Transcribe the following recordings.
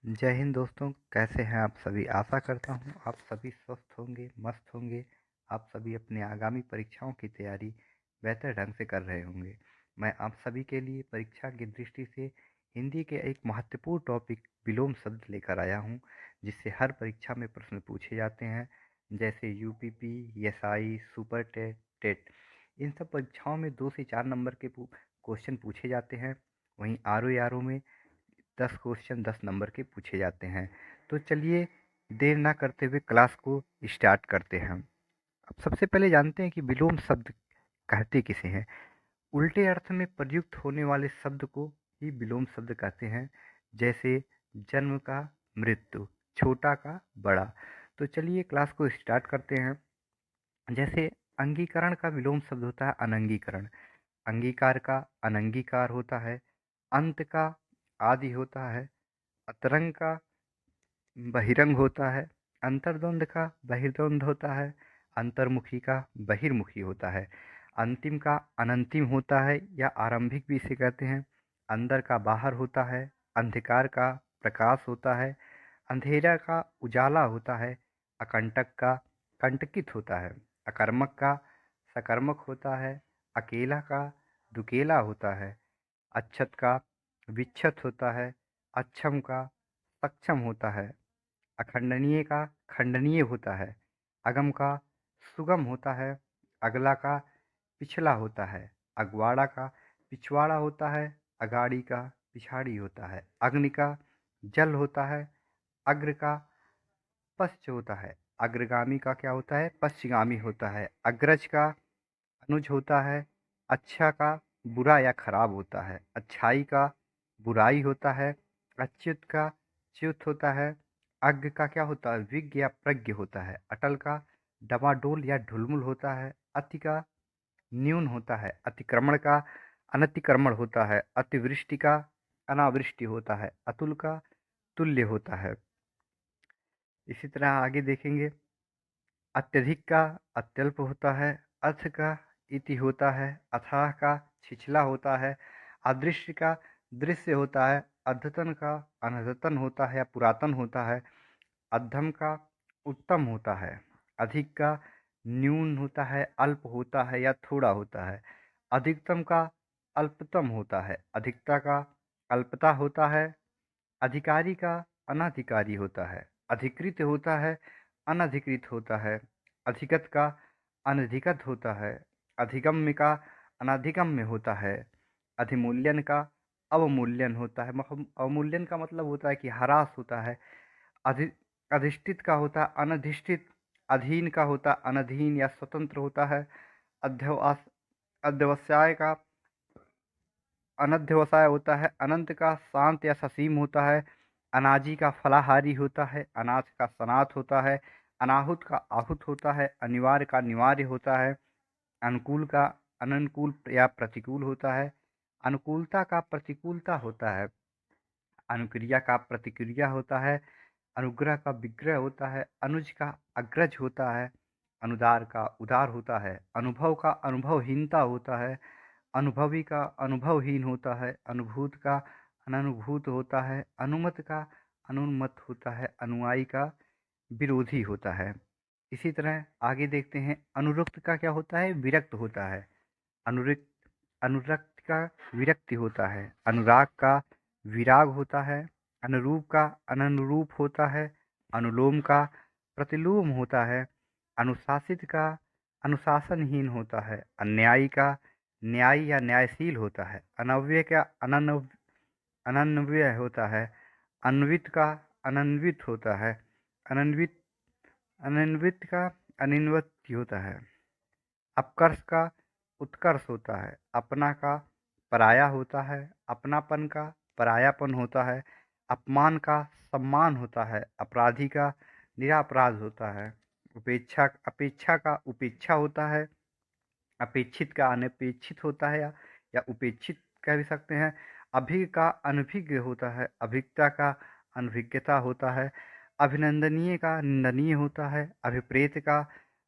जय हिंद दोस्तों, कैसे हैं आप सभी। आशा करता हूं आप सभी स्वस्थ होंगे, मस्त होंगे। आप सभी अपने आगामी परीक्षाओं की तैयारी बेहतर ढंग से कर रहे होंगे। मैं आप सभी के लिए परीक्षा की दृष्टि से हिंदी के एक महत्वपूर्ण टॉपिक विलोम शब्द लेकर आया हूं, जिससे हर परीक्षा में प्रश्न पूछे जाते हैं। जैसे UPP, SI, super TET, TET, इन सब परीक्षाओं में 2 से 4 नंबर के क्वेश्चन पूछे जाते हैं। वहीं आर ओ में 10 क्वेश्चन 10 नंबर के पूछे जाते हैं। तो चलिए देर ना करते हुए क्लास को स्टार्ट करते हैं। अब सबसे पहले जानते हैं कि विलोम शब्द कहते किसे हैं। उल्टे अर्थ में प्रयुक्त होने वाले शब्द को ही विलोम शब्द कहते हैं। जैसे जन्म का मृत्यु, छोटा का बड़ा। तो चलिए क्लास को स्टार्ट करते हैं। जैसे अंगीकरण का विलोम शब्द होता है अनंगीकरण। अंगीकार का अनंगीकार होता है। अंत का आदि होता है। अतरंग का बहिरंग होता है। अंतर्द्वंद का बहिर्द्वंद होता है। अंतर्मुखी का बहिर्मुखी होता है। अंतिम का अनंतिम होता है या आरंभिक भी इसे कहते हैं। अंदर का बाहर होता है। अंधकार का प्रकाश होता है। अंधेरा का उजाला होता है। अकंटक का कंटकित होता है। अकर्मक का सकर्मक होता है। अकेला का दुकेला होता है। अच्छत का विच्छत होता है। अक्षम का सक्षम होता है। अखंडनीय का खंडनीय होता है। अगम का सुगम होता है। अगला का पिछला होता है। अगवाड़ा का पिछवाड़ा होता है। अगाड़ी का पिछाड़ी होता है। अग्नि का जल होता है। अग्र का पश्च होता है। अग्रगामी का क्या होता है, पश्चगामी होता है। अग्रज का अनुज होता है। अच्छा का बुरा या खराब होता है। अच्छाई का बुराई होता है। अच्युत का च्युत होता है। अज्ञ का क्या होता है, विज्ञ या प्रज्ञ होता है। अटल का डमाडोल या ढुलमुल होता है। अति का न्यून होता है। अतिक्रमण का अनतिक्रमण होता है। अतिवृष्टि का अनावृष्टि होता है। अतुल का तुल्य होता है। इसी तरह आगे देखेंगे। अत्यधिक का अत्यल्प होता है। अथ का इति होता है। अथाह का छिछला होता है। अदृश्य का दृश्य होता है। अद्यतन का अनद्यतन होता है या पुरातन होता है। अधम का उत्तम होता है। अधिक का न्यून होता है, अल्प होता है या थोड़ा होता है। अधिकतम का अल्पतम होता है। अधिकता का अल्पता होता है। अधिकारी का अनधिकारी होता है। अधिकृत होता है, अनधिकृत होता है। अधिगत का अनधिगत होता है। अधिगम्य का अनधिगम्य होता है। अधिमूल्यन का अवमूल्यन होता है। अवमूल्यन का मतलब होता है कि ह्रास होता है। अधि अधिष्ठित का होता है अनधिष्ठित। अधीन का होता है अनधीन या स्वतंत्र होता है। अध्यवसाय अध्यवसाय का अनध्यवसाय होता है। अनंत का शांत या ससीम होता है। अनाजी का फलाहारी होता है। अनाथ का सनाथ होता है। अनाहुत का आहुत होता है। अनिवार्य का निवार्य होता है। अनुकूल का अननुकूल या प्रतिकूल होता है। अनुकूलता का प्रतिकूलता होता है। अनुक्रिया का प्रतिक्रिया होता है। अनुग्रह का विग्रह होता है। अनुज का अग्रज होता है। अनुदार का उदार होता है। अनुभव का अनुभवहीनता होता है। अनुभवी का अनुभवहीन होता है। अनुभूत का अननुभूत होता है। अनुमत का अनुन्मत होता है। अनुयायी का विरोधी होता है। इसी तरह आगे देखते हैं। अनुरक्त का क्या होता है, विरक्त होता है। अनुरक्त अनुरक्त का विरक्ति होता है। अनुराग का विराग होता है। अनुरूप का अननुरूप होता है। अनुलोम का प्रतिलोम होता है। अनुशासित का अनुशासनहीन होता है। अन्यायी का न्यायी या न्यायशील होता है। अनव्यय का अनन्वय होता है। अन्वित का अनन्वित होता है। अनन्वित अनन्वित का अनिन्वित होता है। अपकर्ष का उत्कर्ष होता है। अपना का पराया होता है। अपनापन का परायापन होता है। अपमान का सम्मान होता है। अपराधी का निरापराध होता है। अपेक्षा का उपेक्षा होता है। अपेक्षित का अनपेक्षित होता है या उपेक्षित कह भी सकते हैं। अभिज्ञ का अनभिज्ञ होता है। अभिज्ञता का अनभिज्ञता होता है। अभिनंदनीय का निंदनीय होता है। अभिप्रेत का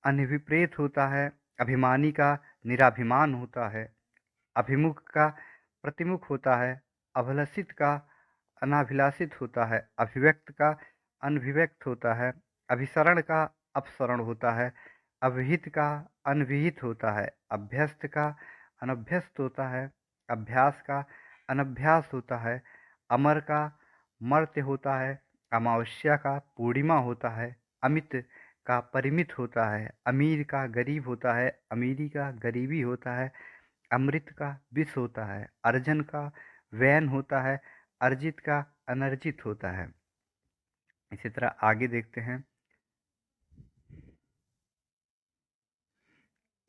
अनभिप्रेत होता है। अभिमानी का निराभिमान होता है। अभिमुख का प्रतिमुख होता है। अभिलषित का अनाभिलाषित होता है, अभिव्यक्त का अनभिव्यक्त होता है, अभिसरण का अपसरण होता है, अभिहित का अनभिहित होता है, अभ्यस्त का अनभ्यस्त होता है, अभ्यास का अनभ्यास होता है, अमर का मर्त्य होता है, अमावस्या का पूर्णिमा होता है, अमित का परिमित होता है, अमीर का गरीब होता है, अमीरी का गरीबी होता है, अमृत का विष होता है, अर्जन का वैन होता है, अर्जित का अनर्जित होता है। इसी तरह आगे देखते हैं।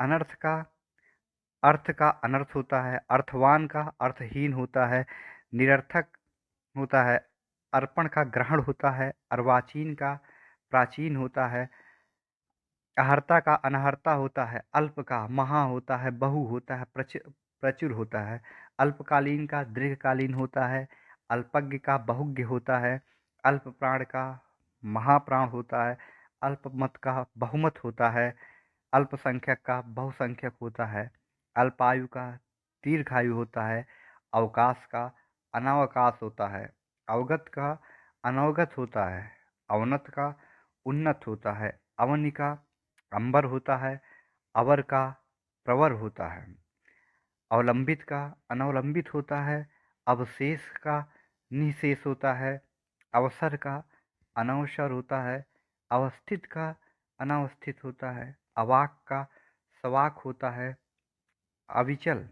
अनर्थ का अर्थ का अनर्थ होता है, अर्थवान का अर्थहीन होता है, निरर्थक होता है, अर्पण का ग्रहण होता है, अर्वाचीन का प्राचीन होता है, अहर्ता का अनहर्ता होता है, अल्प का महा होता है, बहु होता है, प्रचुर होता है, अल्पकालीन का दीर्घकालीन होता है, अल्पज्ञ का बहुज्ञ होता है, अल्प प्राण का महाप्राण होता है, अल्पमत का बहुमत होता है, अल्पसंख्यक का बहुसंख्यक होता है, अल्पायु का दीर्घायु होता है, अवकाश का अनावकाश होता है, अवगत का अनवगत होता है, अवनत का उन्नत होता है, अवनि का अंबर होता है, अवर का प्रवर होता है, अवलंबित का अनवलंबित होता है, अवशेष का निशेष होता है, अवसर का अनवसर होता है, अवस्थित का अनावस्थित होता है, अवाक का सवाक होता है, अविचल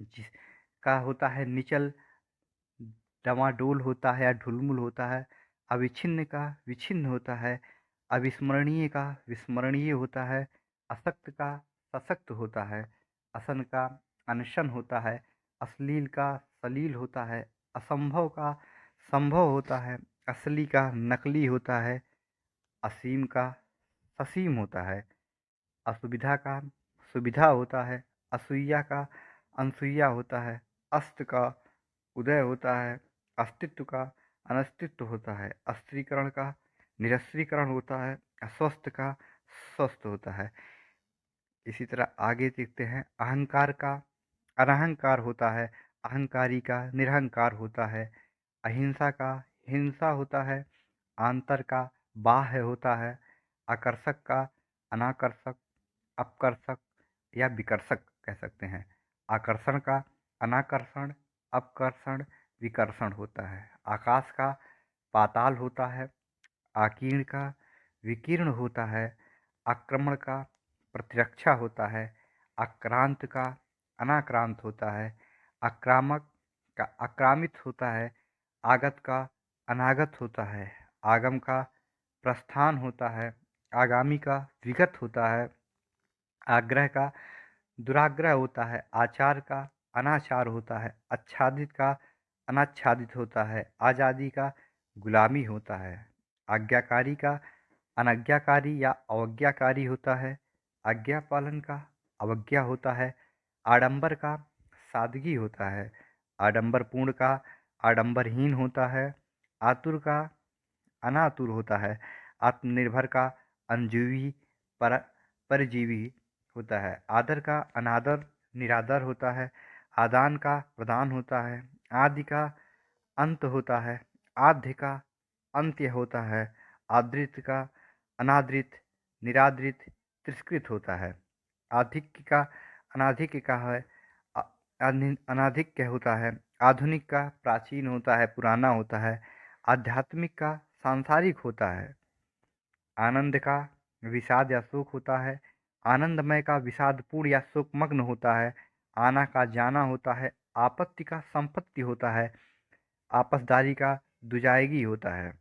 जिसका होता है निचल, डमाडोल होता है या ढुलमुल होता है, अविच्छिन्न का विच्छिन्न होता है, अविस्मरणीय का विस्मरणीय होता है, असक्त का सशक्त होता है, असन का अनशन होता है, अश्लील का सलील होता है, असंभव का संभव होता है, असली का नकली होता है, असीम का ससीम होता है, असुविधा का सुविधा होता है, असूया का अनसुईया होता है, अस्त का उदय होता है, अस्तित्व का अनस्तित्व होता है, अस्त्रीकरण का निरस्त्रीकरण होता है, अस्वस्थ का स्वस्थ होता है। इसी तरह आगे देखते हैं। अहंकार का अनहंकार होता है, अहंकारी का निरहंकार होता है, अहिंसा का हिंसा होता है, आंतर का बाह्य होता है, आकर्षक का अनाकर्षक, अपकर्षक या विकर्षक कह सकते हैं। आकर्षण का अनाकर्षण, अपकर्षण, विकर्षण होता है। आकाश का पाताल होता है, आकीर्ण का विकीर्ण होता है, आक्रमण का प्रतिरक्षा होता है, आक्रांत का अनाक्रांत होता है, आक्रामक का आक्रामित होता है, आगत का अनागत होता है, आगम का प्रस्थान होता है, आगामी का विगत होता है, आग्रह का दुराग्रह होता है, आचार का अनाचार होता है, आच्छादित का अनाच्छादित होता है, आज़ादी का गुलामी होता है, आज्ञाकारी का अनाज्ञाकारी या अवज्ञाकारी होता है, आज्ञा पालन का अवज्ञा होता है, आडंबर का सादगी होता है, आडंबरपूर्ण का आडंबरहीन होता है, आतुर का अनातुर होता है, आत्मनिर्भर का अनजीवी पर परजीवी होता है, आदर का अनादर निरादर होता है, आदान का प्रदान होता है, आदि का अंत होता है, आद्य का अंत्य होता है, आदृत का अनादृत निरादृत तिरस्कृत होता है, आधिक्य का अनाधिक्य का है, अ- अनाधिक्य होता है, आधुनिक का प्राचीन होता है, पुराना होता है, आध्यात्मिक का सांसारिक होता है, आनंद का विषाद या शोक होता है, आनंदमय का विषादपूर्ण या शोकमग्न होता है, आना का जाना होता है, आपत्ति का संपत्ति होता है, आपसदारी का दुजायगी होता है।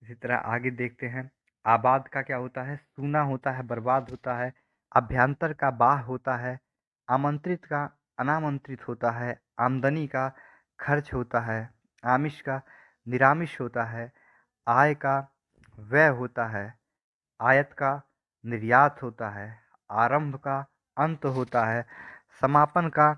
इसी तरह आगे देखते हैं। आबाद का क्या होता है? सूना होता है, बर्बाद होता है, अभ्यंतर का बाह होता है, आमंत्रित का अनामंत्रित होता है, आमदनी का खर्च होता है, आमिष का निरामिष होता है, आय का व्यय होता है, आयत का निर्यात होता है, आरंभ का अंत होता है, समापन का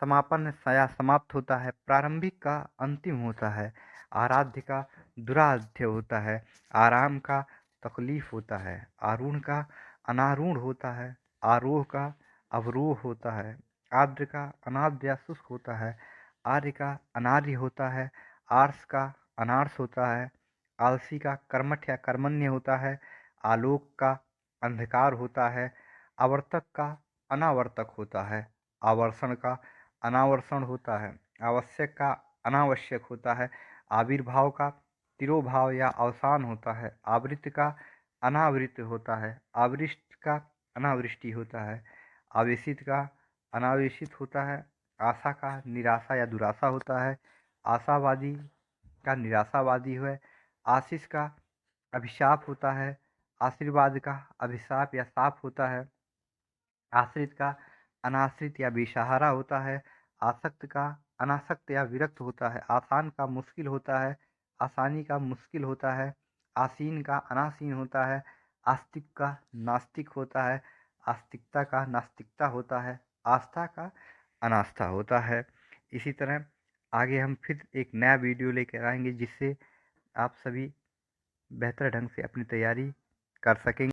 समापन या समाप्त होता है, प्रारंभिक का अंतिम होता है, आराध्य का दुराध्य होता है, आराम का तकलीफ होता है, आरूढ़ का अनारूढ़ होता है, आरोह का अवरोह होता है, आर्द्र का अनाद्र या शुष्क होता है, आर्य का अनार्य होता है, आर्ष का अनार्ष होता है, आलसी का कर्मठ या कर्मण्य होता है, आलोक का अंधकार होता है, आवर्तक का अनावर्तक होता है, आवर्षण का अनावर्षण होता है, आवश्यक का अनावश्यक होता है, आविर्भाव का तिरोभाव या अवसान होता है, आवृत्त का अनावृत होता है, आवृष्ट का अनावृष्टि होता है, आवेशित का अनावेशित होता है, आशा का निराशा या दुराशा होता है, आशावादी का निराशावादी है, आशीष का अभिशाप होता है, आशीर्वाद का अभिशाप या शाप होता है, आश्रित का अनाश्रित या बेसहारा होता है, आसक्त का अनासक्त या विरक्त होता है, आसान का मुश्किल होता है, आसानी का मुश्किल होता है, आसीन का अनासीन होता है, आस्तिक का नास्तिक होता है, आस्तिकता का नास्तिकता होता है, आस्था का अनास्था होता है। इसी तरह आगे हम फिर एक नया वीडियो लेकर आएंगे जिससे आप सभी बेहतर ढंग से अपनी तैयारी कर सकेंगे।